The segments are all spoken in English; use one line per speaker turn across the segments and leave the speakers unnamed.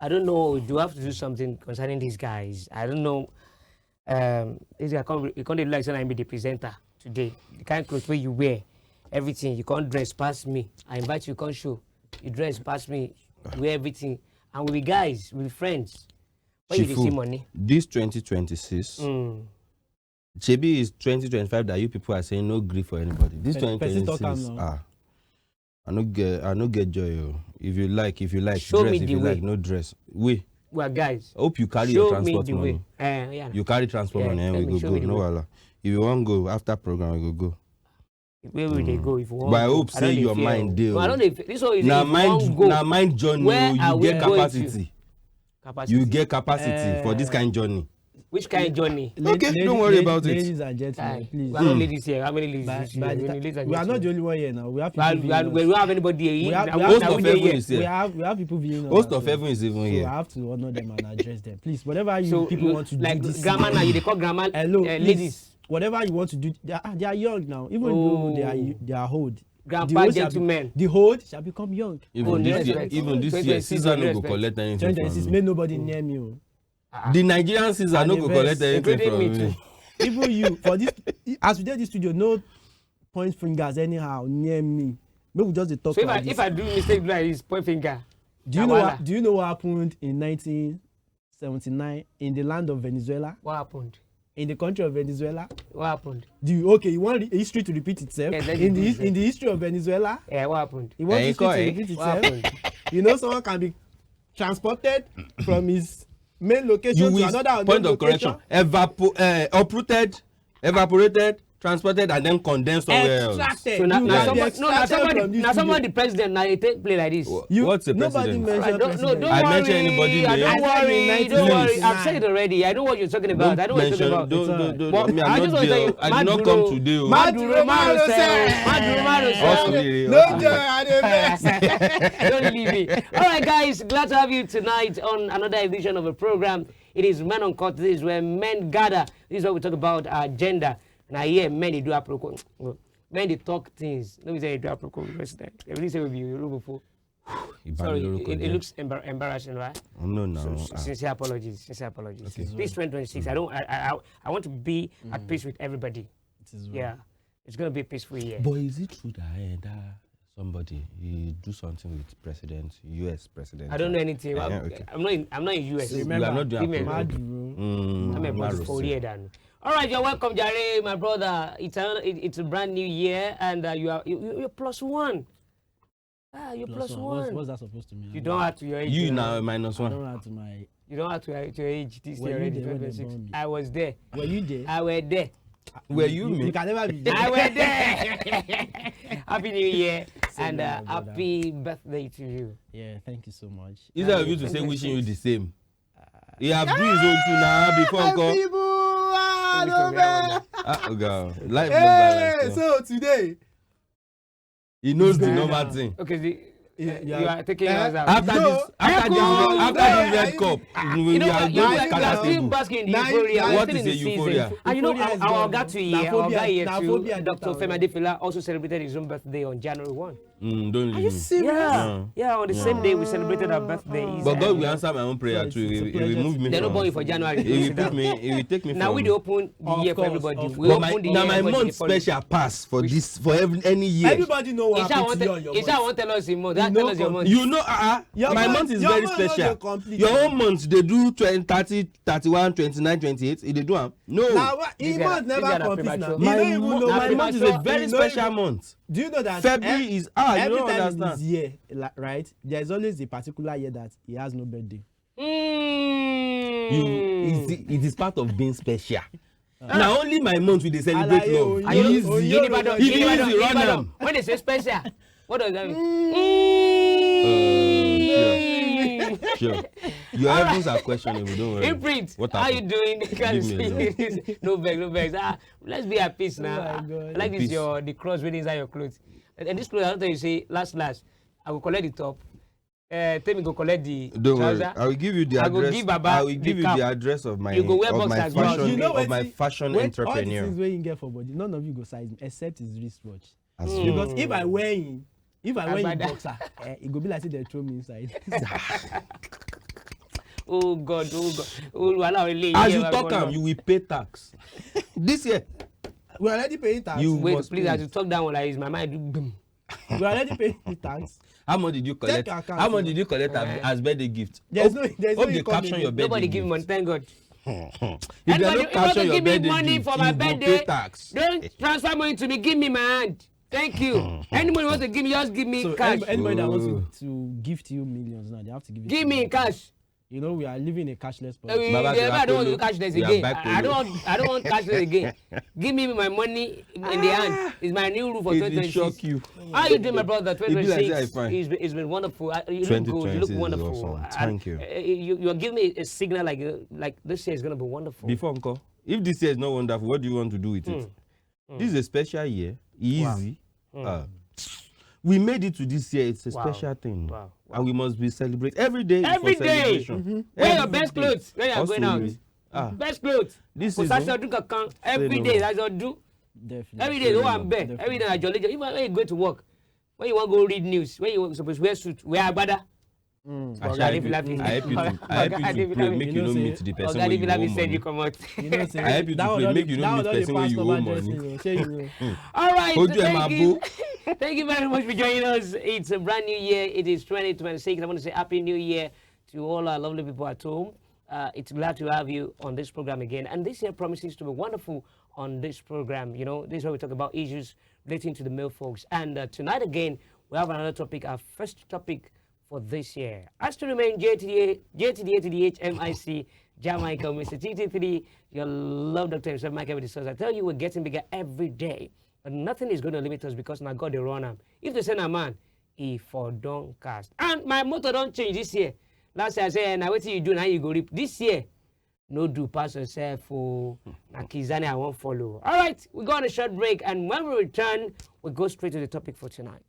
I don't know. Do I have to do something concerning these guys? I don't know. This guy you can't like saying I be the presenter today. The kind of clothes where you wear, everything. You can't dress past me. I invite you, can't show. You dress past me, wear everything, and we be guys, we be friends. Where you see money?
This 2026. JB is 2025 that you people are saying no grief for anybody. This 2026, I no get joy. If you like,
show
dress.
Me
if
the
you
way.
like, no dress. We
are guys.
I hope you carry
show
your transport money.
Yeah.
You carry transport money, and we go. No wala. If you want to go after program, we go.
Where will they go if you want?
But I hope say your mind deal.
No, I don't. This one is
now mind journey. You get capacity. You get capacity for this kind of journey.
Which kind of journey?
Okay, don't worry about it.
Ladies and gentlemen, please.
We are not ladies here. How many ladies?
We are not the only one here now. We have people.
We don't have anybody here.
Host of heaven is here.
We have people viewing.
Host of heaven is even here.
So I have to honor them and address them. Please, whatever you people want to do.
Like grandma now, you call grandma.
Hello,
ladies.
Whatever you want to do, they are young now. Even though they are old.
Grandpa gentlemen.
The old shall become young.
Even this year, Caesar no go collect anything from me.
May nobody near me.
The Nigerian Caesar no go collect anything from me.
Even you, for this, as we did this studio, no point fingers anyhow near me. Maybe we just talk.
So if I do mistake like this, point finger.
Do you know what happened in 1979 in the land of Venezuela?
What happened?
In the country of Venezuela?
What happened?
You want history to repeat itself?
Yeah,
in the history of Venezuela?
Yeah, what happened?
You want history to repeat itself? You know someone can be transported from his main location to another
point of
location.
Correction. Uprooted, evaporated, transported, and then condensed somewhere else.
Extracted.
So somebody the president now they take play like this.
What's the
nobody
president?
mentioned
don't worry.
I mention anybody name.
Don't worry. I've said it already. I know what you're talking about. I know what you're talking about.
Don't. I did not come today.
Maduro. Don't leave me. All right, guys. Glad to have you tonight on another edition of a program. It is MENUNCUT. This is where men gather. This is where we talk about gender. Now here, men they do apropos. Men they talk things. Let me say they do apropos. They really say we be before. Sorry, it looks embarrassing, right?
No.
Sincere apologies.
Okay.
Peace 2026. I want to be at peace with everybody. Yeah, it's gonna be a peaceful year.
But is it true that somebody he do something with president, U.S. president?
I don't know anything.
Okay.
I'm not in U.S.
Remember,
I'm not doing
I'm a for year done. All right, you're welcome, Jare, my brother. It's a brand new year, and you're plus one. You're plus one.
What's that supposed to mean?
You don't have to your age.
You now minus one.
I don't have to my.
You don't have to your age. This year already. I was there.
Were you there?
I was there.
Were you me?
You can never be there.
I was there. Happy New Year and happy birthday to you.
Yeah, thank you so much.
Is that you to say wishing you the same? He have do his own too now before come.
Hey, so today
he knows the normal thing.
Okay, you are taking yours out.
After this red cup,
you are still basking in the euphoria.
What is the euphoria?
And you know our guy too, Dr. Femi Adefila also celebrated his own birthday on January 1.
Don't leave me.
Are you serious?
Yeah, on the same day we celebrated our birthdays.
But God will answer my own prayer too. He will move me.
They don't born you for January.
He will take me.
Now we open the year for everybody.
Now my month special pass for this for any year.
Everybody know what happened to you on your month.
Isha won't tell us in month. Tell us your month.
You know, my month is very special. Your own month they do 20, 30, 31, 29, 28. They do am. No.
His month never complete now.
My month is a very special month.
Do you know that
February is
every
you don't
time
understand.
in this year, right? There is always a particular year that he has no birthday.
It is part of being special. Now only my month we dey celebrate love. Easy run am.
When they say special, what does that mean?
Sure. Your heavens are questionable. Don't worry.
Imprint. How you doing? No vex. Let's be at peace now.
God.
Like this, the cross really inside your clothes. And this clothes, I don't tell you say last. I will collect the top. Tell me go collect the
don't
trouser.
worry. I will give you the address. I will give you the address of my fashion
You know
fashion entrepreneur.
All the things where you get for body, none of you go size me except his wristwatch. Because if I wear in boxer, it go be like say they throw me inside.
Oh God. Oh,
As you talk, you will pay tax. This year.
We're already paying tax.
Wait, please, as you talk that one, like, is my mind do boom.
We're already paying tax.
How much did you collect? How much did you collect as birthday gift?
There's no
they caption your birthday.
Nobody give me money, thank God.
If they don't capture your
give me
birthday
money
gift,
for my
you will
birthday,
pay tax.
don't transfer money to me, give me my hand. Thank you. Anybody wants to give me, just give me cash.
Anybody that wants to gift you millions now, they have to give it.
Give me cash.
You know, we are living a cashless
policy. I don't want to do cashless again. I don't want cashless again. Give me my money in the hand. It's my new rule for 2026.
It will shock you.
How you doing, my brother? 2026. It's been wonderful. You look good. You look wonderful.
Awesome. Thank you.
You are giving me a signal like this year is going to be wonderful.
Before Uncle, if this year is not wonderful, what do you want to do with it? This is a special year. Easy. Wow. We made it to this year. It's a special thing. Wow. And we must be celebrate every day.
Every day. Wear your best clothes when you are going out. Best clothes.
This
is every day. That's what do.
Definitely.
Every day, I'm bed. Every day, I jolly. Even when you go to work, when you want to go read news, when you supposed to wear suit, wear agbada.
I help you to pray, make you not meet the person when you owe money. I help you to pray, make you not meet the person when you owe money.
All right, thank you very much for joining us. It's a brand new year. It is 2026. I want to say Happy New Year to all our lovely people at home. It's glad to have you on this program again. And this year promises to be wonderful on this program. You know, this is where we talk about issues relating to the male folks. And tonight again, we have another topic, our first topic for this year. As to remain JTDA to the HMIC, Jamaica, Mr. TT3, your love Dr. himself, Michael with the source. I tell you, we're getting bigger every day. But nothing is going to limit us because now God they run am. If they send a man, he for don't cast. And my motto don't change this year. Last year I said, now what you do now you go reap. This year, no do pass yourself for Nakizane I won't follow. All right, we go on a short break, and when we return, we go straight to the topic for tonight.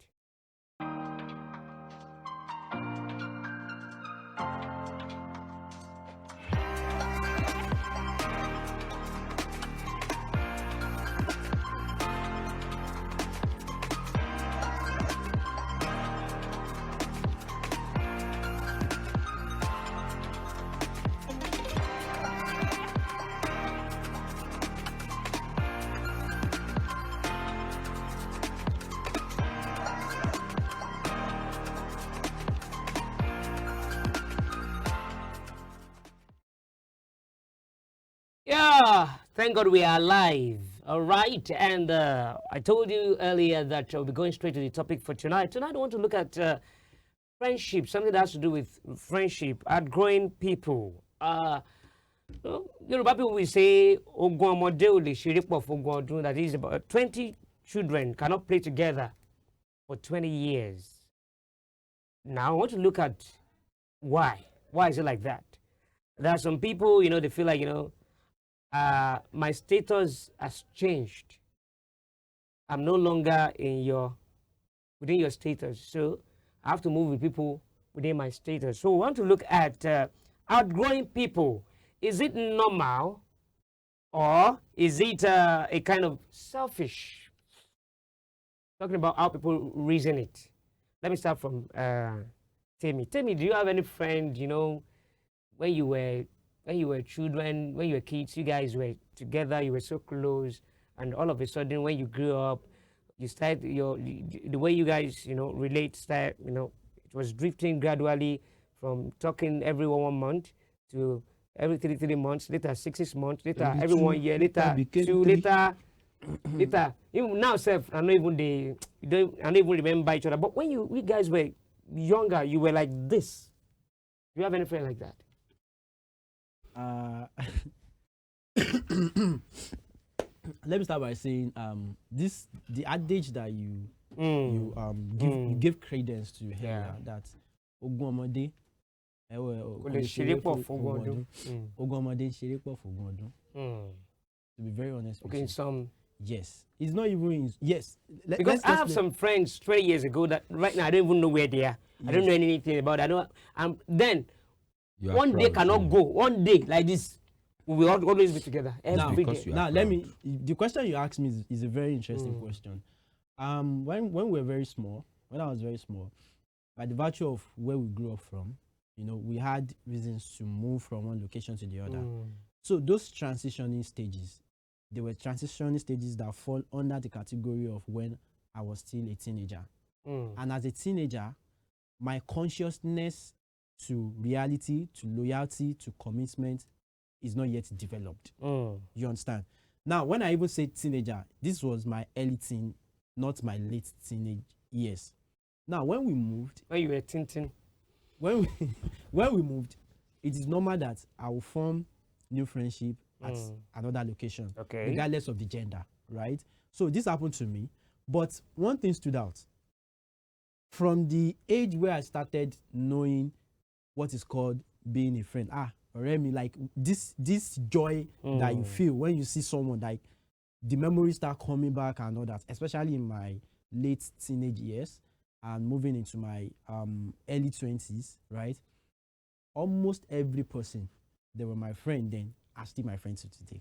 Yeah, thank God we are alive. All right, and I told you earlier that we'll be going straight to the topic for tonight. Tonight I want to look at friendship, something that has to do with friendship, outgrowing people. Yoruba people will say, that is about 20 children cannot play together for 20 years. Now I want to look at why. Why is it like that? There are some people, they feel like, my status has changed. I'm no longer within your status, so I have to move with people within my status. So we want to look at outgrowing people. Is it normal, or is it a kind of selfish? Talking about how people reason it. Let me start from Temi. Temi, do you have any friend, when you were children, when you were kids, you guys were together, you were so close, and all of a sudden when you grew up, you started the way you guys, relate, it was drifting gradually from talking every 1 month to every 3 months, later 6 months, later every 1 year, later 2, later, even now self, I don't even remember each other. But when you guys were younger, you were like this. Do you have any friend like that?
Let me start by saying the adage that you give credence to here, that Ogumomode to be very honest with you. Yes, it's not even yes.
Because I have some friends 20 years ago that right now I don't even know where they are. Yes. I don't know anything about it. Then one day cannot go. One day like this, we will always be together every day.
Now the question you asked me is a very interesting question. When we were very small, when I was very small, by the virtue of where we grew up from, we had reasons to move from one location to the other. So those transitioning stages, they were transitioning stages that fall under the category of when I was still a teenager. And as a teenager, my consciousness to reality, to loyalty, to commitment is not yet developed. You understand? Now, when I even say teenager, this was my early teen, not my late teenage years. Now, when we moved...
When you were teen.
When we moved, it is normal that I will form new friendship at another location, regardless of the gender, right? So this happened to me. But one thing stood out. From the age where I started knowing what is called being a friend, Remy, like this joy that you feel when you see someone, like the memories start coming back and all that, especially in my late teenage years and moving into my early 20s, right? Almost every person that were my friend then are still my friends today.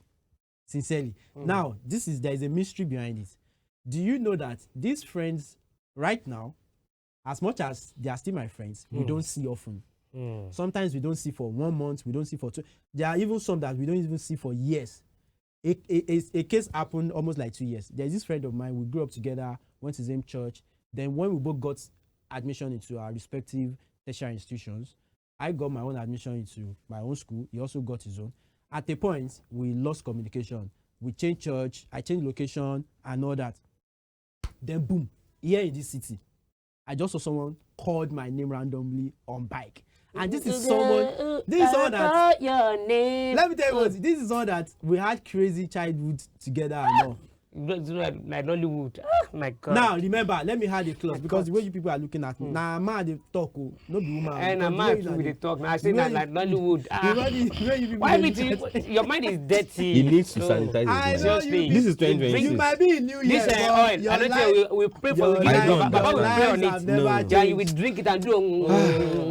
Sincerely. Now, there is a mystery behind it. Do you know that these friends right now, as much as they are still my friends, we don't see often. Sometimes we don't see for 1 month, we don't see for 2. There are even some that we don't even see for years. A case happened almost like 2 years. There's this friend of mine, we grew up together, went to the same church. Then when we both got admission into our respective tertiary institutions, I got my own admission into my own school. He also got his own. At a point, we lost communication. We changed church, I changed location and all that. Then boom, here in this city, I just saw someone called my name randomly on bike. And this is someone that
your name.
Let me tell you what, this is someone that we had crazy childhood together and all.
Like Nollywood. My God.
Now remember, let me have the clause because the way you people are looking at me. Now man they talk, no be woman.
And a man too they talk. Now I say that like Nollywood. Why your mind is dirty.
He needs to sanitize his mind. This is 2026.
You might be in New Year.
This oil. I don't think we pray for you. Baba will pray on it.
No.
You will drink it and do.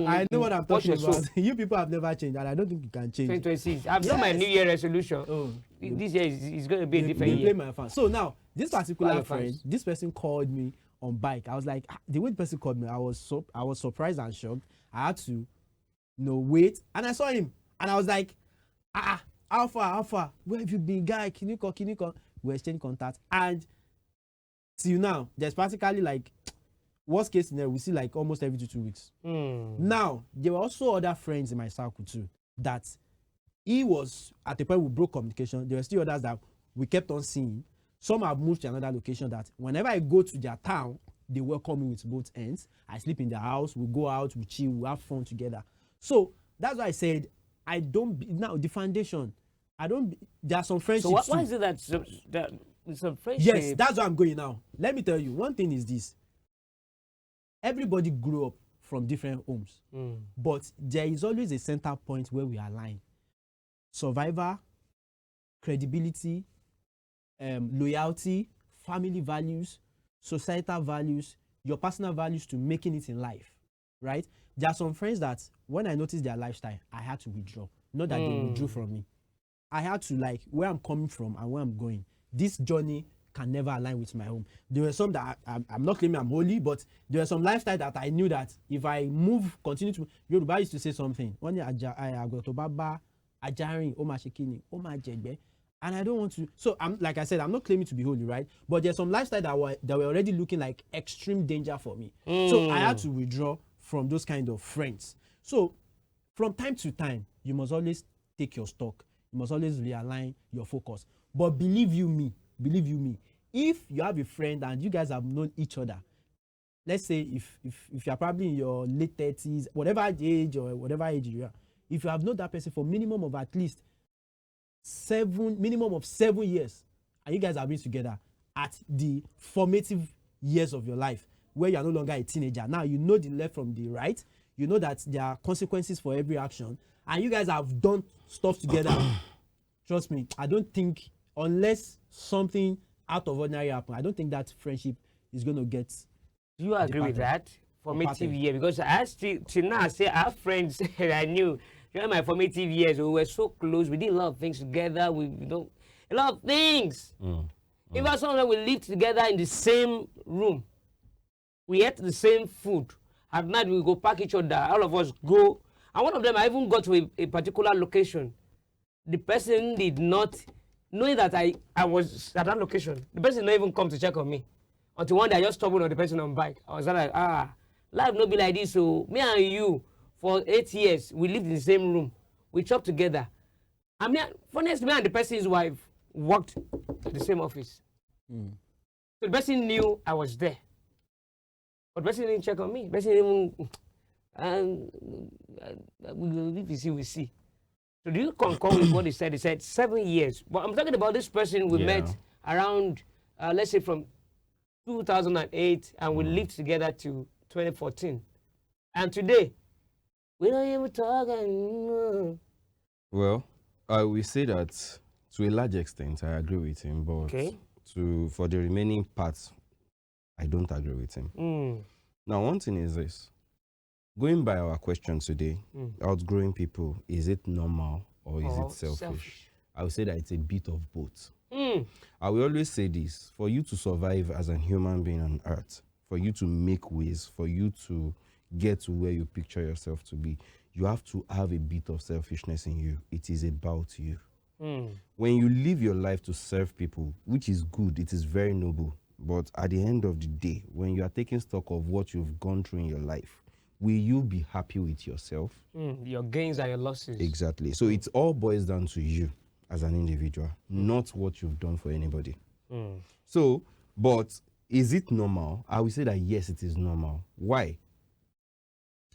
I know what I'm talking about. You people have never changed, and I don't think you can change.
2026. I've done my New Year resolution. This year is going to be a different year.
My fan. So now, this particular friend, this person called me on bike. I was like, the way the person called me, I was surprised and shocked. I had to, wait, and I saw him, and I was like, how far? Where have you been, guy? Can you call? We exchanged contact, and till now, there's practically like worst case scenario, we see like almost every 2 weeks. Now, there were also other friends in my circle too that. He was at the point we broke communication. There were still others that we kept on seeing. Some have moved to another location that whenever I go to their town, they welcome me with both ends. I sleep in their house, we go out, we chill, we have fun together. So that's why I said now the foundation. There are some friendships.
So why is it that some friendship?
Yes, that's where I'm going now. Let me tell you, one thing is this. Everybody grew up from different homes, but there is always a center point where we align. Survivor, credibility, loyalty, family values, societal values, your personal values to making it in life, right? There are some friends that when I noticed their lifestyle, I had to withdraw. Not that they withdrew from me. I had to like where I'm coming from and where I'm going. This journey can never align with my home. There were some that I'm not claiming I'm holy, but there were some lifestyle that I knew that if I continue to, Yoruba used to say something. One year I go to Baba. Ajarin, Omashikini, Omajegbe, and I don't want to. So I'm like I said, I'm not claiming to be holy, right? But there's some lifestyle that were already looking like extreme danger for me. So I had to withdraw from those kind of friends. So from time to time, you must always take your stock. You must always realign your focus. But believe you me, if you have a friend and you guys have known each other, let's say if you're probably in your late 30s, whatever age or whatever age you are. If you have known that person for minimum of at least 7 years, and you guys have been together at the formative years of your life, where you are no longer a teenager, now you know the left from the right, you know that there are consequences for every action, and you guys have done stuff together. Trust me, I don't think, unless something out of ordinary happens, I don't think that friendship is going to get.
Do you agree with that? Formative year, because I still now say I have friends that I knew during my formative years. We were so close. We did a lot of things together. We a lot of things. Even sometimes we lived together in the same room. We ate the same food. At night we go pack each other. All of us go And one of them, I even got to a particular location. The person did not, knowing that I was at that location, the person did not even come to check on me. Until one day I just stumbled on the person on bike. I was like, life no be like this. So me and you, for 8 years, we lived in the same room. We chopped together. I mean, funniest, me and the person's wife worked at the same office. So the person knew I was there. But the person didn't check on me. The person didn't even, if you see, we see. So do you concur with what he said? He said 7 years. But I'm talking about this person we met around, let's say from 2008, and we lived together to 2014. And today, we don't even talk anymore.
Well, I will say that to a large extent, I agree with him, but for the remaining parts, I don't agree with him. Now, one thing is this. Going by our question today, outgrowing people, is it normal or is it selfish? I would say that it's a bit of both. I will always say this. For you to survive as a human being on earth, for you to make ways, for you to get to where you picture yourself to be, you have to have a bit of selfishness in you. It is about you. When you live your life to serve people, which is good, it is very noble. But at the end of the day, when you are taking stock of what you've gone through in your life, will you be happy with yourself?
Your gains and your losses.
Exactly. So it all boils down to you as an individual, not what you've done for anybody. So, but is it normal? I will say that yes, it is normal. Why?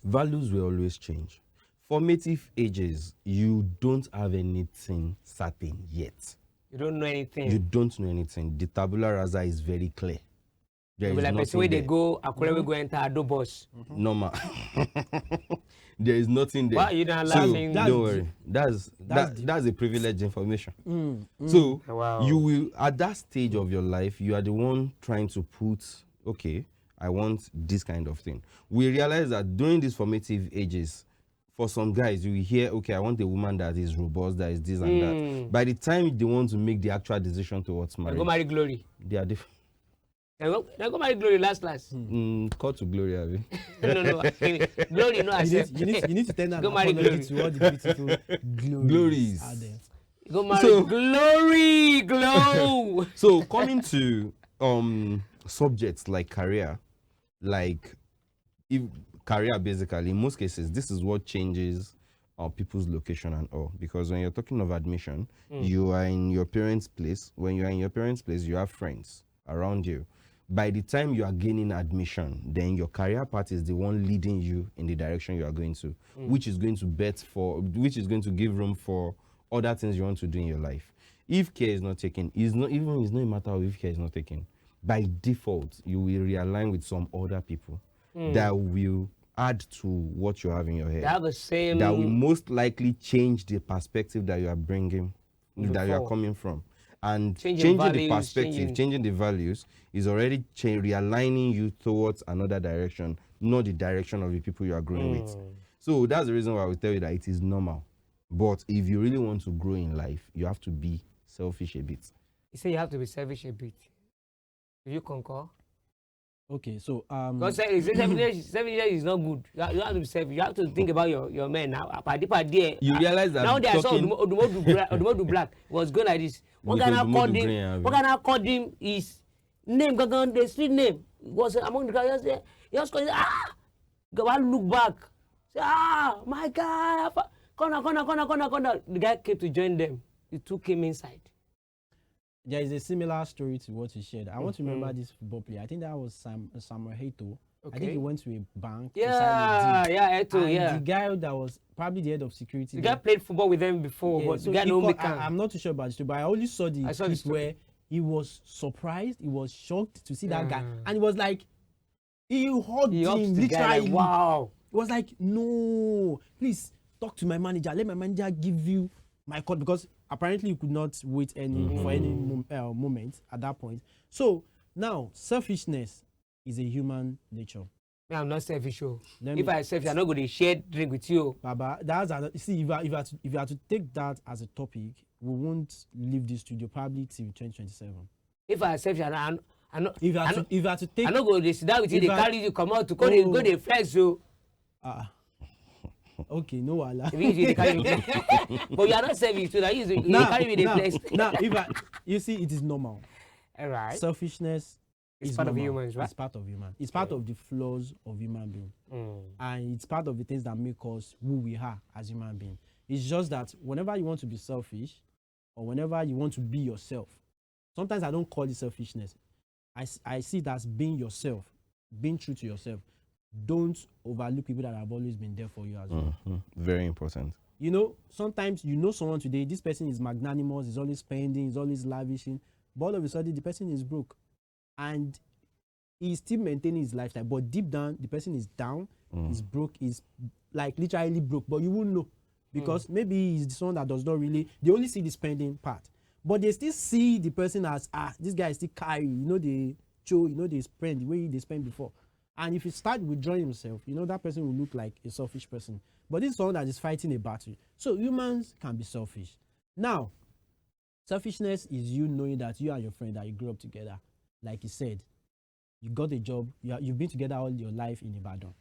Values will always change. Formative ages, you don't have anything certain yet.
You don't know anything.
You don't know anything. The tabula rasa is very clear. There is
like
nothing
where
there.
they go, Akure will go enter Ado bus.
Normal. There is nothing there.
Why are you not laughing?
Don't worry. That's a privileged information. So you will, at that stage of your life, you are the one trying to put, okay, I want this kind of thing. We realize that during these formative ages, for some guys, you will hear, okay, I want a woman that is robust, that is this and that. By the time they want to make the actual decision towards marriage,
they go marry Glory.
They are different.
They go marry Glory last.
Call to Glory, Abby.
No. Glory, no,
you need to tell them
go marry Glory
to all the beautiful glories out there.
Go marry Glory, glow.
So coming to subjects like career, career basically, in most cases, this is what changes people's location and all. Because when you're talking of admission, you are in your parents' place. When you are in your parents' place, you have friends around you. By the time you are gaining admission, then your career path is the one leading you in the direction you are going to, which is going to give room for other things you want to do in your life. If care is not taken, it's not a matter of if care is not taken. By default, you will realign with some other people that will add to what you have in your head.
They have the same.
That will most likely change the perspective that you are bringing, that you are coming from. And changing the perspective, changing the values is already realigning you towards another direction, not the direction of the people you are growing with. So that's the reason why I will tell you that it is normal. But if you really want to grow in life, you have to be selfish a bit.
You say you have to be selfish a bit. Do you concur?
Okay, so
because 7 years is not good. You have to be selfish. You have to think about your men now.
You realize that
now they are so Odumodu Black was going like this. What can I call him? His name, the street name was among the guys there. He was going, go and look back. Say, my God, corner. The guy came to join them. He took him inside.
There is a similar story to what you shared. I want to remember this football player. I think that was Samuel Hato. Okay. I think he went to a bank.
The
guy that was probably the head of security.
The guy played football with them before, but
so
the guy
I'm not too sure about the story, but I only saw the clip where he was surprised, he was shocked to see that guy, and it was like he hugged him literally.
Wow!
It was like, no, please talk to my manager. Let my manager give you my code, because apparently you could not wait for any moment at that point. So now selfishness is a human nature.
I'm not selfish. If I selfish, I'm not going to share drink with you.
Baba, see, if you are to take that as a topic, we won't leave this studio probably till 2027.
If I selfish, I'm not.
If you are to take,
I'm not going to sit down with you. They carry you come out to go the flex. So
Okay, no wala.
But you are not selfish too. That you carry me the place.
Now, you see, it is normal.
All right.
Selfishness
It's part
normal.
of humans, right?
It's part of human. It's part of the flaws of human being, and it's part of the things that make us who we are as human beings. It's just that whenever you want to be selfish, or whenever you want to be yourself, sometimes I don't call it selfishness. I see it as being yourself, being true to yourself. Don't overlook people that have always been there for you as well.
Very important.
You know, sometimes you know someone today, this person is magnanimous, is always spending, is always lavishing, but all of a sudden the person is broke. And he's still maintaining his lifestyle, but deep down, the person is down, is broke, is like literally broke, but you won't know. Because maybe he's the someone that does not really, they only see the spending part. But they still see the person as, this guy is still carrying, you know, they show, you know, they spend the way they spent before. And if he start withdrawing himself, you know, that person will look like a selfish person. But this is someone that is fighting a battle. So humans can be selfish. Now, selfishness is you knowing that you and your friend, that you grew up together. Like you said, you got a job, you've been together all your life in Ibadan.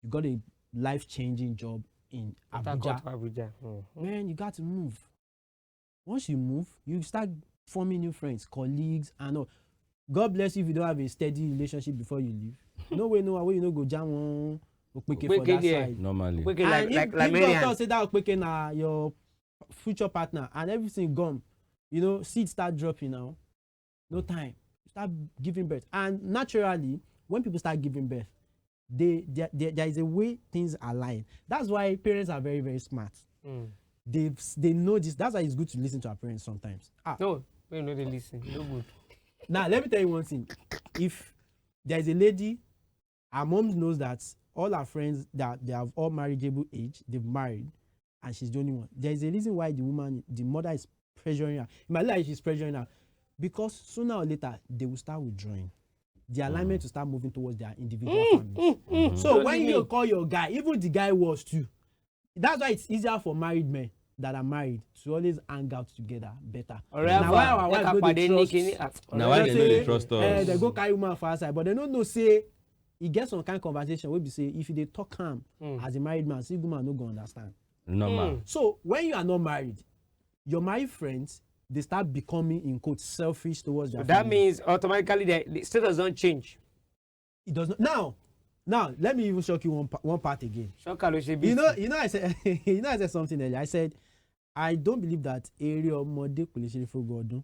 You got a life-changing job in Abuja. Man, you got to move. Once you move, you start forming new friends, colleagues, and all. God bless you if you don't have a steady relationship before you leave. No way, you know, go jam one for that side.
Normally.
And if God say that na your future partner and everything gone, you know, seeds start dropping now. No time. Start giving birth. And naturally, when people start giving birth, there is a way things align. That's why parents are very, very smart. They know this. That's why it's good to listen to our parents sometimes.
No, we know they listen. No good.
Now, let me tell you one thing. If there is a lady, our mom knows that all our friends that they have all marriageable age, they've married, and she's the only one. There is a reason why the mother is pressuring her. In my life, she's pressuring her. Because sooner or later, they will start withdrawing. The alignment to start moving towards their individual families. So when you call your guy, even the guy was too. That's why it's easier for married men that are married to always hang out together better. Now why our wife go dey trust?
Now why they know they trust us?
They go carry woman for outside, but they don't know say e get some kind of conversation wey be say if you dey talk calm as a married man, single man no go understand.
Normal.
So when you are not married, your married friends, they start becoming, in quotes, selfish towards their
That
family.
means automatically the status don't change.
It does not. Now let me even shock you one part again. You know I said something earlier. I said I don't believe that area ọmọdé kò lè ṣe fún ọdún,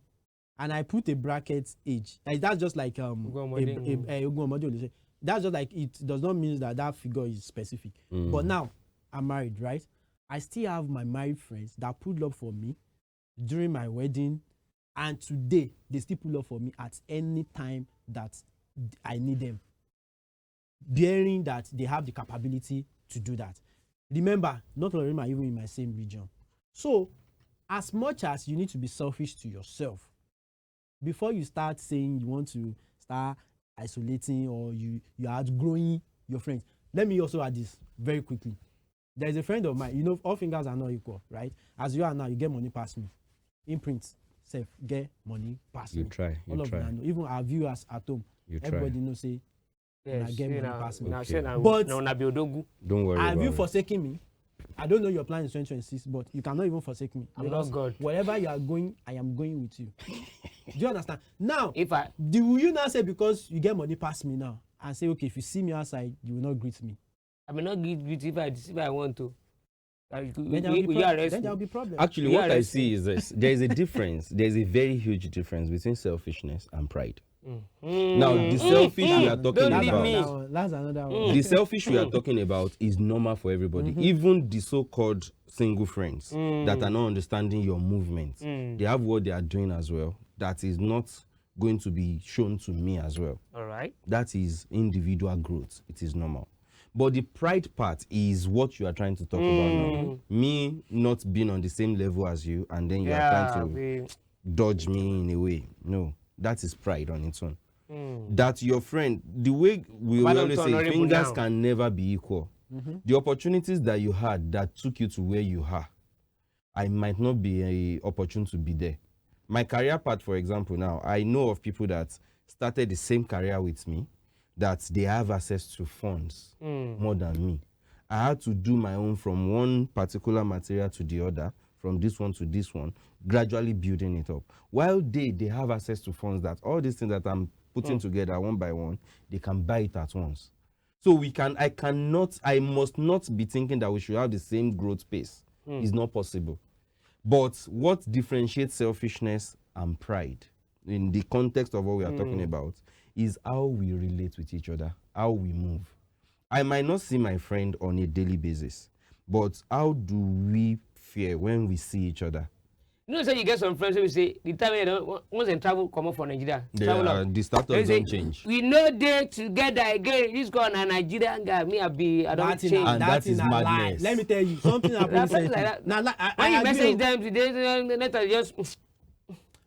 and I put a bracket age. Like, that's just like ogún ọmọdé ò lè ṣe. That's just like, it does not mean that figure is specific. But now I'm married, right? I still have my married friends that pulled up for me during my wedding, and today they still pull up for me at any time that I need them, bearing that they have the capability to do that. Remember, not all of them are even in my same region. So as much as you need to be selfish to yourself, before you start saying you want to start isolating or you are outgrowing your friends, let me also add this very quickly. There is a friend of mine, you know, all fingers are not equal, right? As you are now, you get money past me. Imprint, self, get money past me.
You try.
All of them know. Even our viewers at home, everybody knows say,
yes,
get money past me.
Okay.
But
don't worry.
have you forsaken me? I don't know your plan in 2026, but you cannot even forsake me.
I'm not God.
Wherever you are going, I am going with you. Do you understand? Now,
will
you now say because you get money past me now and say, okay, if you see me outside, you will not greet me?
I may not greet if I want to.
Then there will be problem.
Actually, what I see is this: there is a difference. There is a very huge difference between selfishness and pride. Now, the selfish we are talking about,
that's another one.
the selfish we are talking about is normal for everybody. Even the so-called single friends that are not understanding your movement, they have what they are doing as well. That is not going to be shown to me as well.
All right.
That is individual growth. It is normal. But the pride part is what you are trying to talk about now. Me not being on the same level as you, and then you are trying to dodge me in a way. No, that is pride on its own. That your friend, the way we always say, fingers can never be equal. The opportunities that you had that took you to where you are, I might not be opportune to be there. My career path, for example, now, I know of people that started the same career with me, that they have access to funds more than me. I had to do my own from one particular material to the other, from this one to this one, gradually building it up. While they have access to funds that all these things that I'm putting together one by one, they can buy it at once. So I must not be thinking that we should have the same growth pace. It's not possible. But what differentiates selfishness and pride in the context of what we are talking about is how we relate with each other, how we move. I might not see my friend on a daily basis, but how do we fare when we see each other?
You know, so you get some friends who say the time they don't once they travel, come up for Nigeria.
The status don't change.
We know they together again. This guy and Nigerian guy, I don't change.
And that is madness.
Let me tell you something happened.
Like that.
Now,
when you message them today, they just.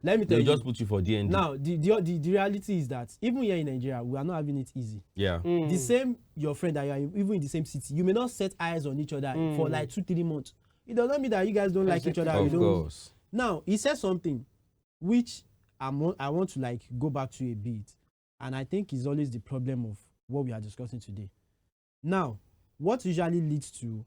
Let me tell you.
They just put you for DND.
Now, the reality is that even here in Nigeria, we are not having it easy.
Yeah.
The same your friend that you are even in the same city, you may not set eyes on each other for like 2-3 months. It does not mean that you guys don't like each other.
Of course.
Now, he said something which I want to like go back to a bit, and I think is always the problem of what we are discussing today. Now, what usually leads to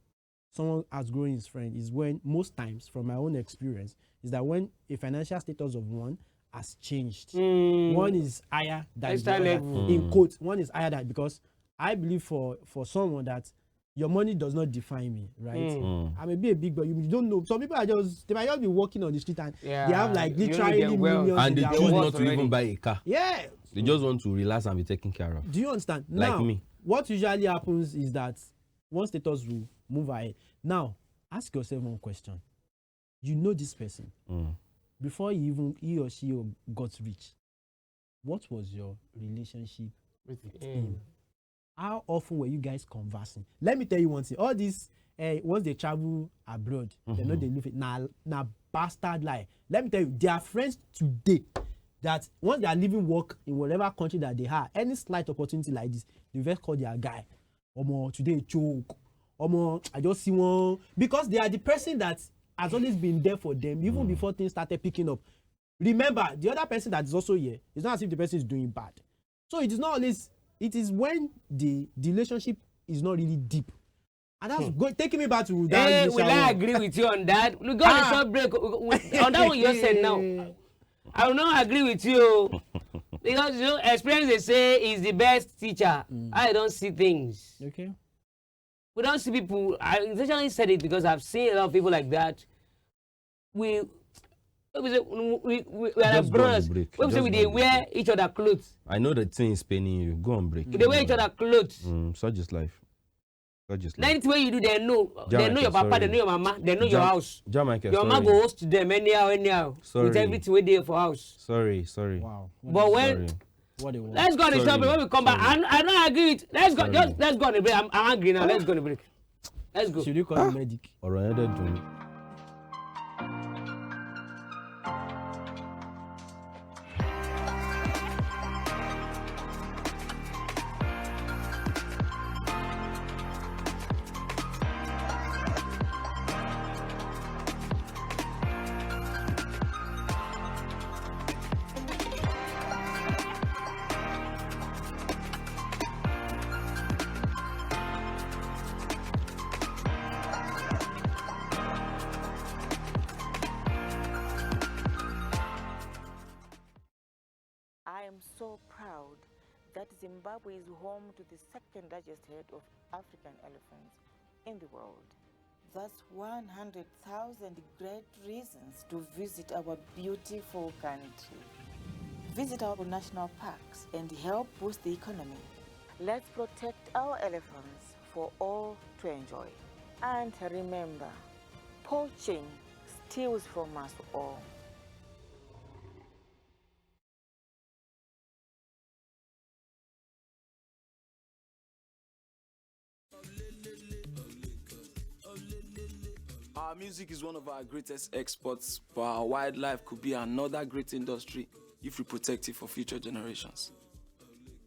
someone outgrowing his friend is when, most times from my own experience, is that when a financial status of one has changed, one is higher than the other. In quotes, one is higher than, because I believe for someone that your money does not define me, right? I may be a big boy. You don't know. Some people they might just be walking on the street and they have like literally millions.
And they choose not to even buy a car.
Yeah.
They just want to relax and be taken care of.
Do you understand?
Like
now,
me.
What usually happens is that one status will move ahead. Now, ask yourself one question. You know this person. Before he or she got rich, what was your relationship with him? How often were you guys conversing? Let me tell you one thing. All this, once they travel abroad, they know they live it. Now, bastard lie. Let me tell you, they are friends today. That once they are leaving work in whatever country that they have, any slight opportunity like this, they just call their guy. Omo, today choke. Omo, I just see one. Because they are the person that has always been there for them, even before things started picking up. Remember, the other person that is also here, it's not as if the person is doing bad. So it is not always, it is when the relationship is not really deep. And that's taking me back to that.
Hey, will I agree with you on that? We got a short break. On that one you said now. I will not agree with you. Because you know, experience they say is the best teacher. I don't see things.
Okay.
We don't see people. I intentionally said it because I've seen a lot of people like that. We are brothers. When we say they wear each other clothes.
I know the thing is paining you. Go on break.
They wear each other clothes.
Such is life.
Anything you do, they know your papa, they know your mama, they know your house. Your mama go host them anyhow. With everything we do for house.
Sorry.
Wow.
But when let's go on the shopping. When we come back, I don't agree with. Let's go on the break. I'm angry now. Let's go on the break. Let's go.
Should you call the medic?
Alright, don't.
I am so proud that Zimbabwe is home to the second largest herd of African elephants in the world. That's 100,000 great reasons to visit our beautiful country. Visit our national parks and help boost the economy. Let's protect our elephants for all to enjoy. And remember, poaching steals from us all.
Our music is one of our greatest exports, but our wildlife could be another great industry if we protect it for future generations.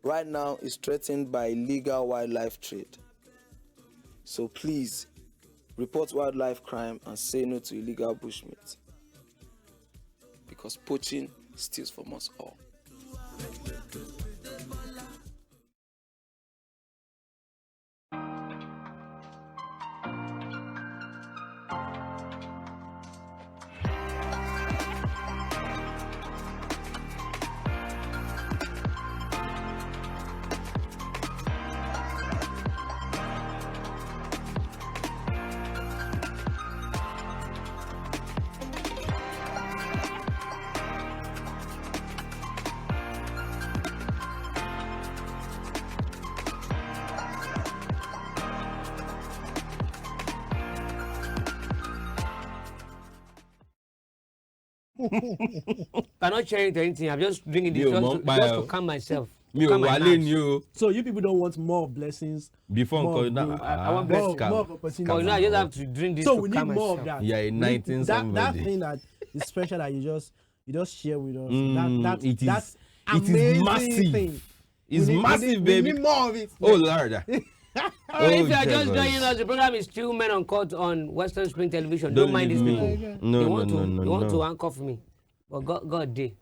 Right now, it's threatened by illegal wildlife trade. So please, report wildlife crime and say no to illegal bushmeat. Because poaching steals from us all.
Cannot share it or anything. I'm just drinking this just to calm myself.
So you people don't want more blessings
before
more
I want blessings.
more opportunities.
Oh, you know, I just have to drink this.
So
to
we
calm
need more
myself.
of that.
Yeah, in 19
that thing that is special that you just share with us.
It
that's
is massive.
Thing.
It's massive, baby.
We need more of it.
Oh Lord.
If you are just joining us, the program is still MENUNCUT on Western Spring Television. Don't mind these people.
No,
they want
no.
to handcuff me. But God day.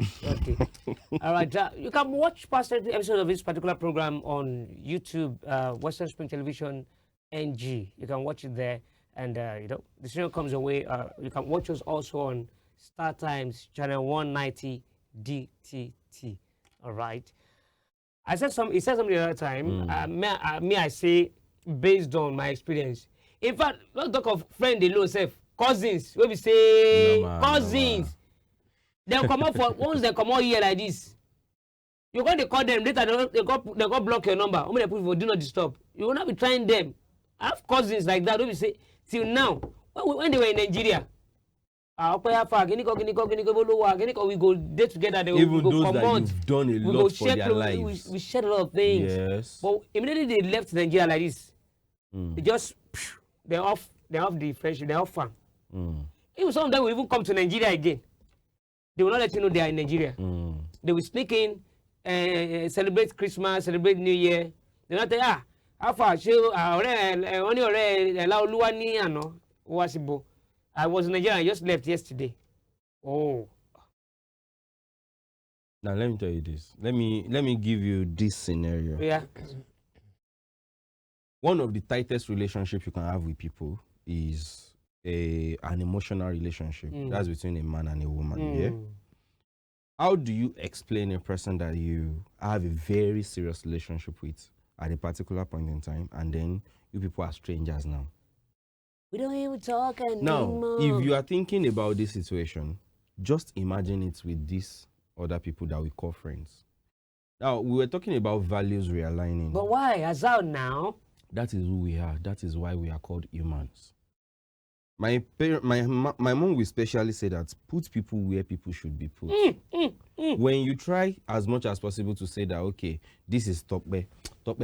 All right. You can watch past episodes of this particular program on YouTube, Western Spring Television NG. You can watch it there. And, you know, the signal comes away. You can watch us also on Star Times, channel 190 DTT. All right. He said something the other time. I say, based on my experience. In fact, let's talk of friend alone, cousins. When we say cousins. They'll come out for once they come out here like this. You're going to call them later. They go block your number. How many people do not disturb? You will not be trying them. I have cousins like that. Don't be say till now when they were in Nigeria. We go there together. They
even
go
those
come
that
out.
you've done a lot for their lives.
We shared a lot of things.
Yes.
But immediately they left Nigeria like this. They just they're off the friendship. They're off fun. Even some of them will even come to Nigeria again. They will not let you know they are in Nigeria. They will sneak in, celebrate Christmas, celebrate New Year. They will not say, how far? I was in Nigeria, I just left yesterday. Oh.
Now let me tell you this. Let me give you this scenario.
Yeah.
One of the tightest relationships you can have with people is an emotional relationship. That's between a man and a woman. Yeah. How do you explain a person that you have a very serious relationship with at a particular point in time, and then you people are strangers now?
We don't even talk anymore.
Now, if you are thinking about this situation, just imagine it with these other people that we call friends. Now, we were talking about values realigning.
But why? As out now?
That is who we are. That is why we are called humans. My mom will specially say that put people where people should be put. When you try as much as possible to say that, okay, this is Tokbe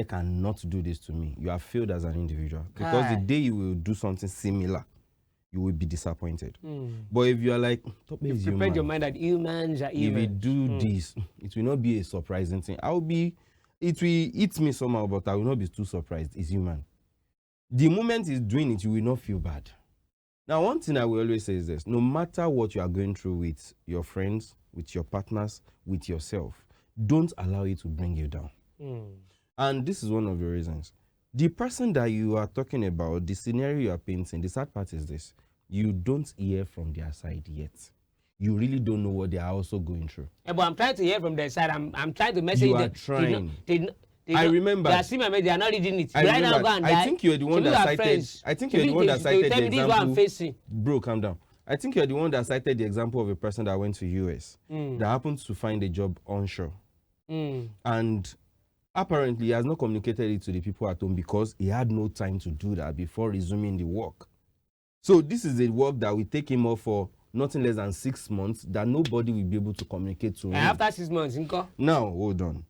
cannot do this to me, you have failed as an individual. Because the day you will do something similar, you will be disappointed. But if you are like, Tokbe is human.
Prepare your mind that humans are humans.
If we do this, it will not be a surprising thing. It will eat me somehow, but I will not be too surprised. It's human. The moment he's doing it, you will not feel bad. Now, one thing I will always say is this: no matter what you are going through with your friends, with your partners, with yourself, don't allow it to bring you down. And this is one of the reasons. The person that you are talking about, the scenario you are painting, the sad part is this: you don't hear from their side yet. You really don't know what they are also going through.
Yeah, but I'm trying to hear from their side. I'm trying to message them.
You are trying.
I
remember.
They are seeing my message. They are not reading it.
I think you're the one that cited. I think you're the one that cited the example. Bro, calm down. I think you're the one that cited the example of a person that went to US that happens to find a job onshore, and apparently he has not communicated it to the people at home because he had no time to do that before resuming the work. So this is a work that will take him off for nothing less than 6 months that nobody will be able to communicate to him.
After 6 months,
now hold on.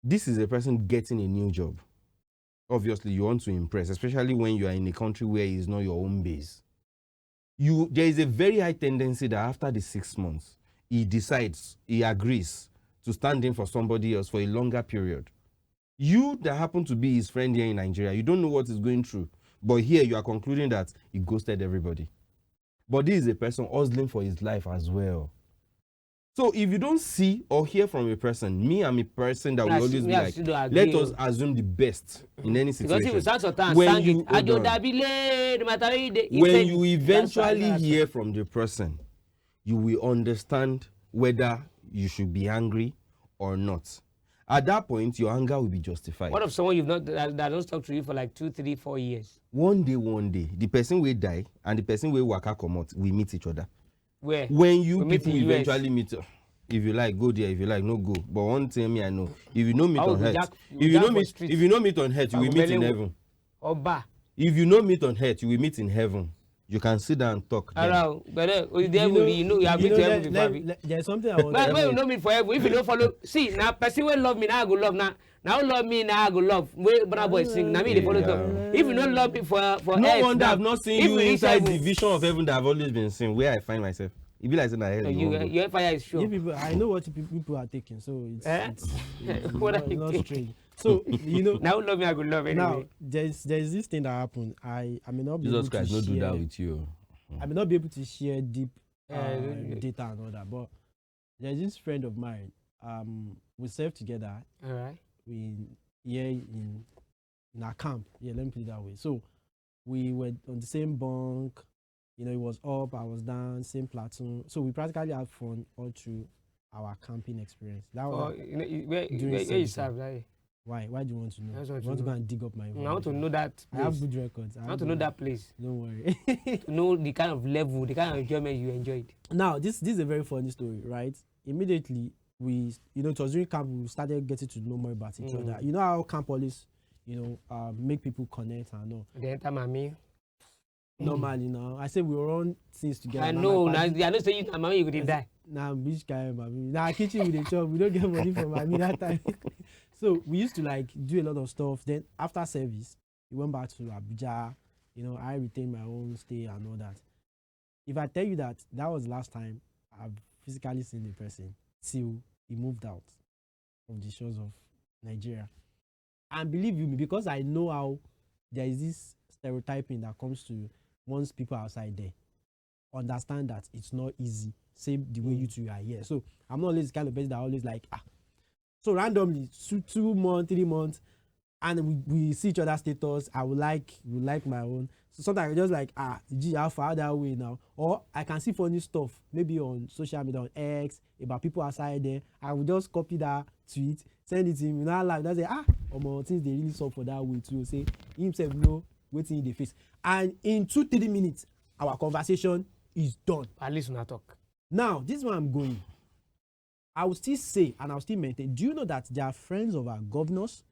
This is a person getting a new job. Obviously, you want to impress, especially when you are in a country where it's not your home base. There is a very high tendency that after the 6 months, he agrees to stand in for somebody else for a longer period. You that happen to be his friend here in Nigeria, you don't know what he's going through. But here you are concluding that he ghosted everybody. But this is a person hustling for his life as well. So if you don't see or hear from a person, I'm a person that will always be like, let us assume the best in any situation. When you eventually hear from the person, you will understand whether you should be angry or not. At that point, your anger will be justified.
What if someone you've not that don't talk to you for like 2, 3, 4 years?
One day, the person will die and the person will waka come out. We meet each other.
Where?
When you people eventually meet, if you like, go there. If you like, no go. But one thing I know, if you don't meet on earth, if you don't meet on earth, you will meet in heaven.
Oba.
If you don't meet on earth, you will meet in heaven. You can sit down and talk.
Around, but you have been to heaven before.
There's something I want
But when you know me forever, if you don't follow, see, now person will love me, now I go love now. Now love me, now I go love. Where Brother Boy sing, now me they follow them. If you don't love me for
no
earth,
wonder I've not seen
if
you
we reach
inside
heaven-
the vision of heaven that I've always been seeing, where I find myself. It be like saying that
your fire is sure.
You people, I know what people are taking, so it's
What are you
not
taking?
strange. So
Now love me, I go love anyway.
now there's this thing that happened. I may not be
Jesus
able
Christ
to
no
share.
do that with you.
I may not be able to share deep
Yeah.
data and all that, but there's this friend of mine. We serve together.
All right.
We here in our camp. Yeah, let me put it that way. So we were on the same bunk. It was up, I was down, same platoon. So we practically had fun all through our camping experience. That was
Where you
service.
serve, right?
why do you want to know?
That's
You
what
want
to
to go
know.
and dig up my
I
information?
want to know that
I have
place.
good records.
I want to know that place.
Don't worry.
To know the kind of level, the kind of enjoyment you enjoyed.
Now, this is a very funny story, right? Immediately, we, it was during camp, we started getting to know more about each other. You know how camp always, make people connect and all.
They enter my meal.
Normally now, I say we run things together.
I
Now,
know.
my
Now,
party-
I know say you and mommy you could die.
Nah, bitch guy, mommy. Nah, kitchen with the chop. We don't get money from mommy that time. So we used to like do a lot of stuff. Then after service, we went back to Abuja. I retained my own stay and all that. If I tell you that was the last time I've physically seen the person till he moved out of the shores of Nigeria. And believe you me, because I know how there is this stereotyping that comes to once people outside there understand that it's not easy, same the way you two are here. So I'm not always the kind of person that always like so randomly 2 months, 3 months, and we see each other's status. I would like my own. So sometimes I just like gee, how far that way now? Or I can see funny stuff maybe on social media on X about people outside there. I will just copy that tweet, send it to him. Now live, that's say things they really saw for that way too. Say himself waiting in the face, and in 2-3 minutes our conversation is done.
At least when I talk.
Now this is where I'm going. I will still say and I'll still maintain. Do you know that there are friends of our governors,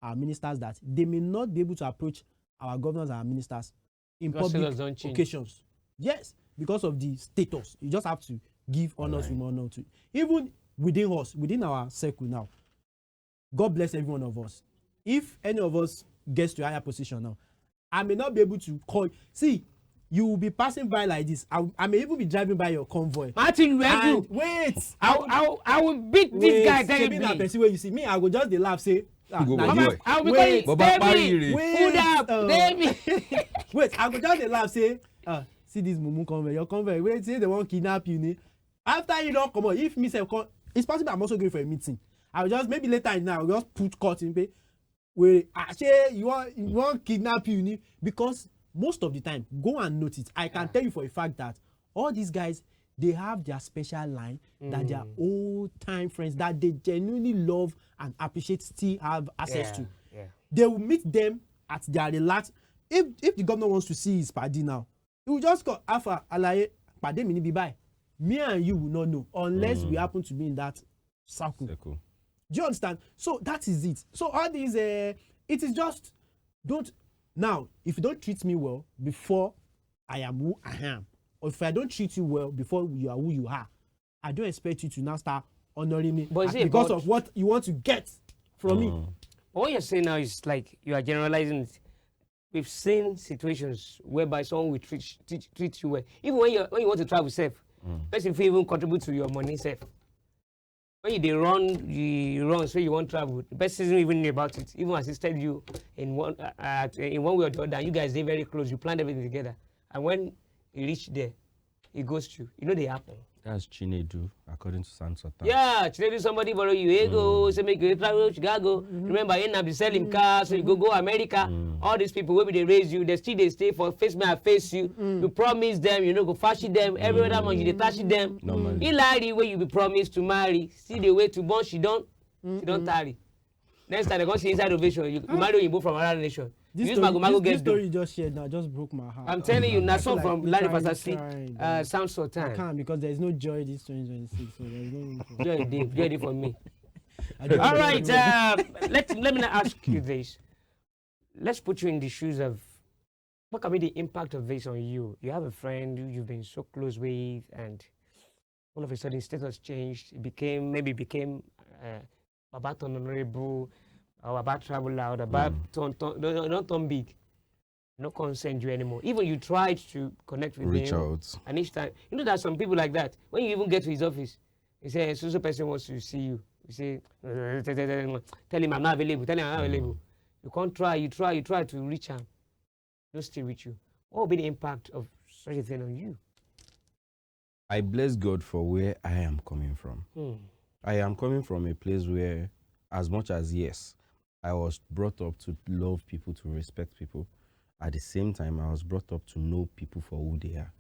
our ministers, that they may not be able to approach our governors and our ministers in
Because
public
status don't change.
occasions? Yes, because of the status. You just have to give honor to honor to. Even within us, within our circle now, God bless every one of us. If any of us gets to a higher position now, I may not be able to call. See, you will be passing by like this. I may even be driving by your convoy.
Martin, where
And
you?
wait,
I will beat this guy
Shebi na
terribly.
person wey you see me, I go just dey laugh say.
Go
na
back.
you.
Boy.
I will be
Wait,
calling
Baba
David.
Parire.
Food up, David.
Wait, I go just dey laugh say see this mumu convoy, your convoy, wait say they wan kidnap you ni. After you don comot, if me sef come, it's possible I'm also going for a meeting. I will just maybe later in now I will just put cut in pay. Wait, say you wan kidnap you ni, because most of the time go and note it. I can tell you for a fact that all these guys, they have their special line that their old time friends that they genuinely love and appreciate still have access to.
Yeah.
They will meet them at their relaxed. If the governor wants to see his paddy now, he will just call Alpha Alaye pade mi ni bi báyìí. Me and you will not know unless we happen to be in that circle.
Cool.
Do you understand? So that is it. So all these it is just don't. Now, if you don't treat me well before I am who I am, or if I don't treat you well before you are who you are, I don't expect you to now start honoring me
But is it
because
about-
of what you want to get from me.
But what you're saying now is like you are generalizing it. We've seen situations whereby someone will treat you well. Even when you want to travel safe, person will even contribute to your money safe. When you run, so you want travel. The person isn't even know about it. Even assisted you in one way or the other. And you guys, they very close. You planned everything together. And when you reach there, it goes through. They happen.
That's Chinedu, according to Sansota.
Yeah, today somebody borrow you, hey go, say make you travel to Chicago. Remember, you end up selling cars, so you go America. All these people, where they raise you, they stay for face me, I face you. You promise them, go fashion them. Every other month you touch them.
Normally.
Hilary, where you be promised to marry, see the way to born, she don't tarry. Next time they go see inside ovation, you marry you from another nation.
This
Use Mago
this
get
story
do.
you just shared now just broke my heart.
I'm telling you, now
I feel
song
like
from
we
Larry
trying,
Fasasi, sounds so
I
time.
can't because there is no joy this 2026, so there is no room for
Joy for me.
I don't
All
know.
right, let me ask you this. Let's put you in the shoes of what can be the impact of this on you? You have a friend who you've been so close with, and all of a sudden status changed. It became about honorable, or about travel out, about not turn big, not concern you anymore. Even you tried to connect with
Reach
him,
out.
and each time, you know, there's some people like that. When you even get to his office, he says, so person wants to see you. You say, tell him I'm not available. Tell him I'm not available. You can't try. You try to reach him. He'll still reach you. What will be the impact of such a thing on you?
I bless God for where I am coming from. I am coming from a place where, as much as, yes, I was brought up to love people, to respect people, at the same time, I was brought up to know people for who they are.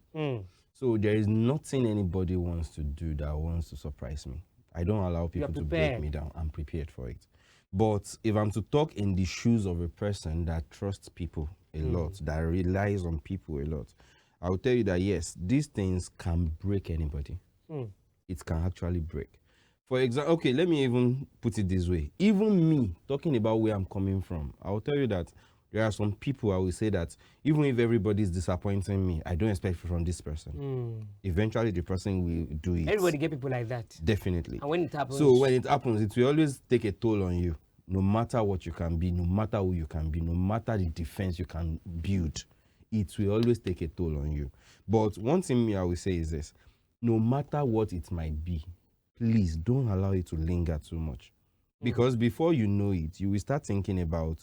So there is nothing anybody wants to do that wants to surprise me. I don't allow people to break me down. I'm prepared for it. But if I'm to talk in the shoes of a person that trusts people a lot, that relies on people a lot, I will tell you that, yes, these things can break anybody. It can actually break. For example, okay, let me even put it this way. Even me, talking about where I'm coming from, I will tell you that there are some people I will say that even if everybody is disappointing me, I don't expect it from this person. Eventually, the person will do it.
Everybody get people like that.
Definitely.
And when it happens...
So when it happens, it will always take a toll on you. No matter what you can be, no matter who you can be, no matter the defense you can build, it will always take a toll on you. But one thing I will say is this. No matter what it might be, please don't allow it to linger too much. Because before you know it, you will start thinking about,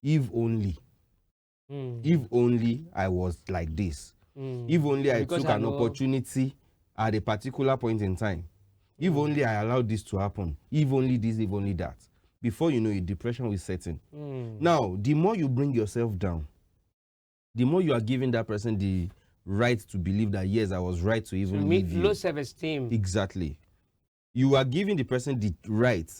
if only I was like this. If only I took an opportunity at a particular point in time. If only I allowed this to happen. If only this, if only that. Before you know it, depression will set in. Now, the more you bring yourself down, the more you are giving that person the right to believe that, yes, I was right to even leave you.
Low self-esteem.
Exactly. You are giving the person the right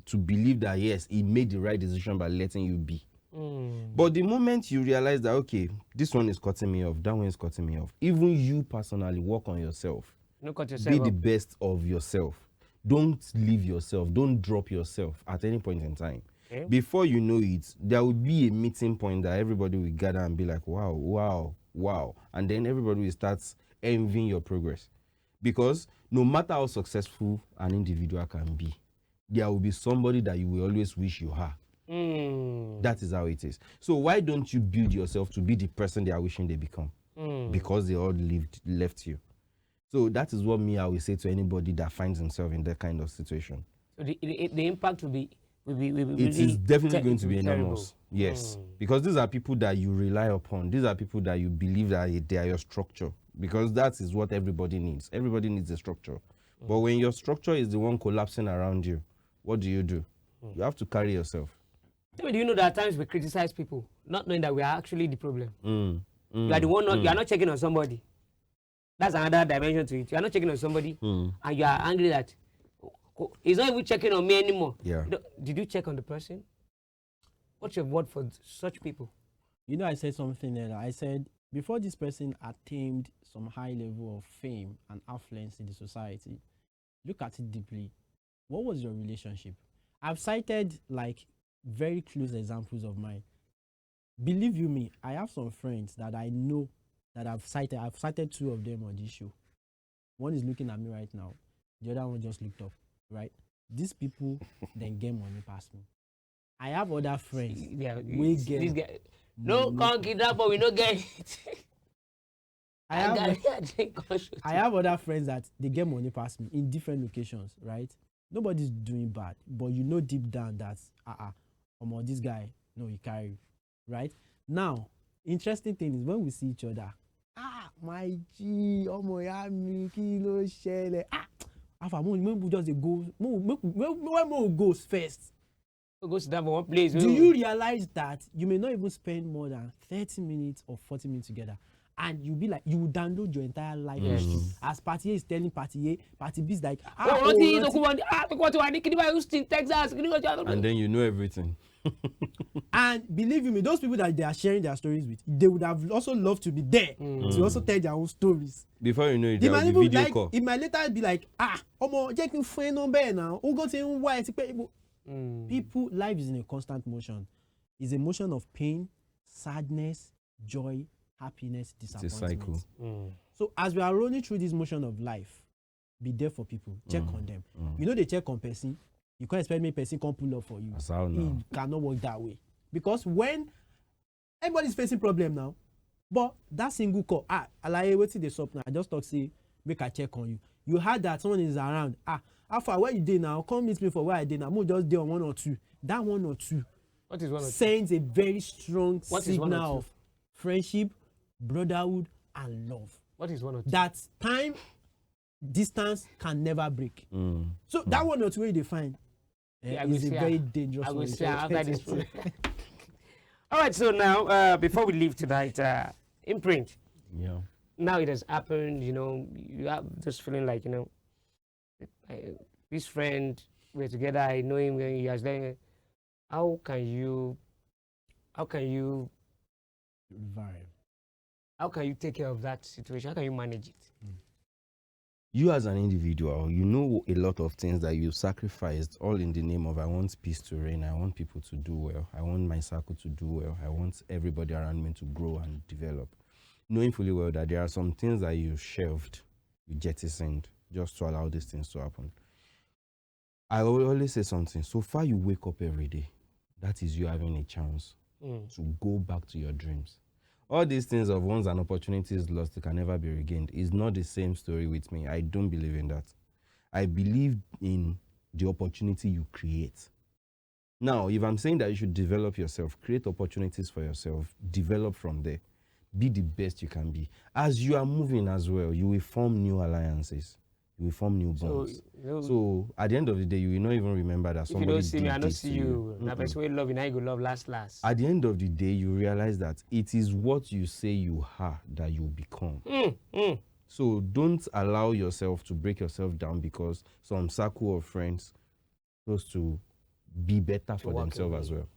to believe that, yes, he made the right decision by letting you be. But the moment you realize that, okay, this one is cutting me off, that one is cutting me off, even you personally work on yourself. Be the best of yourself. Don't leave yourself. Don't drop yourself at any point in time. Okay. Before you know it, there will be a meeting point that everybody will gather and be like, wow, wow, wow. And then everybody will start envying your progress. Because no matter how successful an individual can be, there will be somebody that you will always wish you are. That is how it is. So why don't you build yourself to be the person they are wishing they become? Because they all left you. So that is what I will say to anybody that finds himself in that kind of situation. So
the impact will be
it is definitely going to be enormous. Yes. Because these are people that you rely upon. These are people that you believe that they are your structure. Because that is what everybody needs. Everybody needs a structure. But when your structure is the one collapsing around you, what do? You have to carry yourself.
Do you know that at times we criticize people, not knowing that we are actually the problem? You are the one you are not checking on somebody. That's another dimension to it. You are not checking on somebody, and you are angry that he's not even checking on me anymore.
Yeah.
Did you check on the person? What's your word for such people?
You know, I said something there. I said, before this person attained some high level of fame and affluence in the society, look at it deeply. What was your relationship? I've cited like very close examples of mine. Believe you me, I have some friends that I know that I've cited two of them on this show. One is looking at me right now. The other one just looked up, right? These people then get money past me. I have other friends. We get
no can't get that, but we don't get it.
I have other friends that they get money past me in different locations, right? Nobody's doing bad, but you know deep down that this guy, no, he carry, right? Now, interesting thing is when we see each other, my G, mi kilo shele. Just go. When goes first.
Go sit down for one place.
Do you realize that you may not even spend more than 30 minutes or 40 minutes together? And you'll be like, you will download your entire life as party A is telling party A, party B is like,
Texas. And then you know everything.
And believe me, those people that they are sharing their stories with, they would have also loved to be there to also tell their own stories.
Before you know it, there will be video call.
It might later be like, checking friend number now. Who got in why? People, life is in a constant motion. It's a motion of pain, sadness, joy, happiness,
It's a
disappointment.
cycle.
So as we are running through this motion of life, be there for people, check on them. You know they check on person, you can't expect me person come pull up for you.
That's how now.
It cannot work that way. Because when everybody's facing problem now, but that single call, alaye wetin dey sup now, I just talk say make I check on you. You heard that someone is around, how far, where you dey now, come meet me for where I dey now, mo just dey on 1 or 2. That 1 or 2
What is 1 or 2?
sends a very strong
What is 1 or 2?
signal of friendship, brotherhood, and love.
What is 1 or 2?
That time distance can never break. So that 1 or 2 wey you dey find is a very dangerous
I
one.
will say after this program. All right, so now before we leave tonight, imprint.
Yeah.
Now it has happened, you know, you have this feeling like, you know, this friend, we're together, I know him, he has done. How can you
Vibe.
how can you take care of that situation? How can you manage it?
You as an individual, you know a lot of things that you sacrificed all in the name of I want peace to reign, I want people to do well, I want my circle to do well, I want everybody around me to grow and develop. Knowing fully well that there are some things that you shelved, you jettisoned, just to allow these things to happen. I will always say something. So far you wake up every day, that is you having a chance to go back to your dreams. All these things of once an opportunity is lost, it can never be regained, is not the same story with me. I don't believe in that. I believe in the opportunity you create. Now, if I'm saying that you should develop yourself, create opportunities for yourself, develop from there, be the best you can be. As you are moving as well, you will form new alliances. You will form new bonds. So at the end of the day, you will not even remember that somebody
If you don't see me, I don't see you.
Mm-mm.
That person will love you, now you go love last.
At the end of the day, you realize that it is what you say you are that you become. So don't allow yourself to break yourself down because some circle of friends supposed to be better for themselves as well.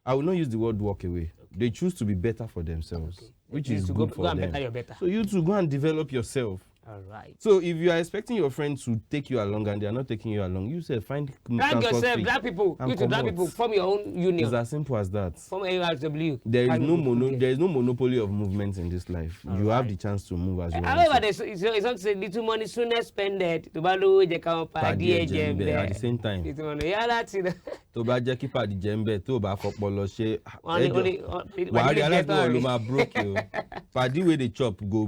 I will not use the word walk away. They choose to be better for themselves, which is good for them.
Better, you're better.
So you to go and develop yourself.
All right.
So if you are expecting your friends to take you along and they are not taking you along, you say find
Drag yourself, drag people. You to drag people, form your own union.
It's as simple as that.
Form ARW.
There is no monopoly of movement in this life. You have the chance to move as you want.
However, it's not say little money sooner spended to balu je kan padi ejembe
at the same time.
Little money, yeah, that's it.
To ba jẹ́ kí pàdí jembe tó bá fọpọlọ ṣe
Wàá
realize pé wọ́n ló máa broke you. Pàdí wey dey chop go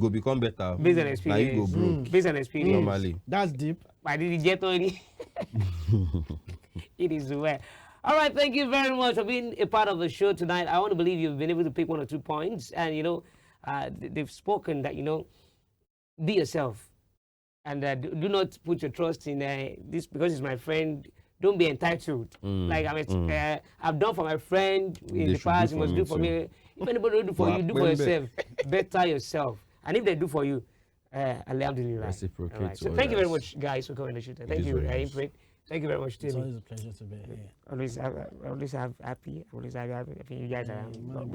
become better.
Based on
Na you
experience.
go broke.
Based on experience.
Normally.
That's deep.
Pàdí the jet only. It is well. All right, thank you very much for being a part of the show tonight. I want to believe you've been able to pick 1 or 2 points, and you know, they've spoken that, you know, be yourself, and do not put your trust in this because it's my friend. Don't be entitled. Like I've done for my friend in the past, you must do for me. If anybody will do for you, do for yourself. Better yourself. And if they do for you, alhamdulillah.
Reciprocate.
Right. So thank you very much, guys, for coming to the show. Thank you, Imprint. Thank you very much,
It's
Timmy.
always a pleasure to be here.
Always have happy. Always have happy. I think you guys are.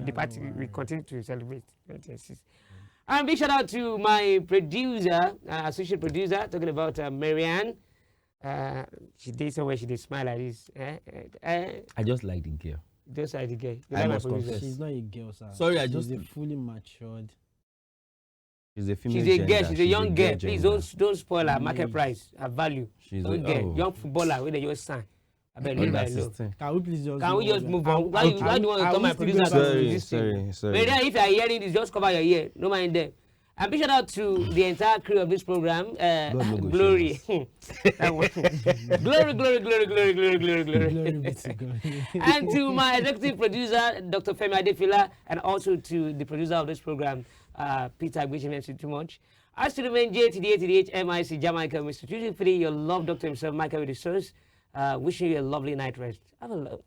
The party we continue to celebrate. And big shout out to my producer, associate producer, talking about Marianne. She did somewhere. She did smile like this.
I just like the girl.
Just like the girl.
I must confess.
She's not a girl, sir.
Sorry,
She's a fully matured.
She's a female.
She's a
gender.
girl. She's a young girl. Please
gender.
don't spoil her market price, her value.
She's
Young girl, young footballer. Where they just sign. I bet
Oh,
you
that's
know.
his thing.
Can we please just
Can we just move on? Why do you want to tell my producer to do this thing?
Sorry.
But then if you are hearing this, just cover your ear. No mind them. And big shout out to the entire crew of this program. Glory. Glory. And to my executive producer, Dr. Femi Adefila, and also to the producer of this program, Peter Agbishim, too much. As to the main JTD, MIC, Jamaica, Mr. 223, your love doctor himself, Michael with the source, wishing you a lovely night rest. Have a love.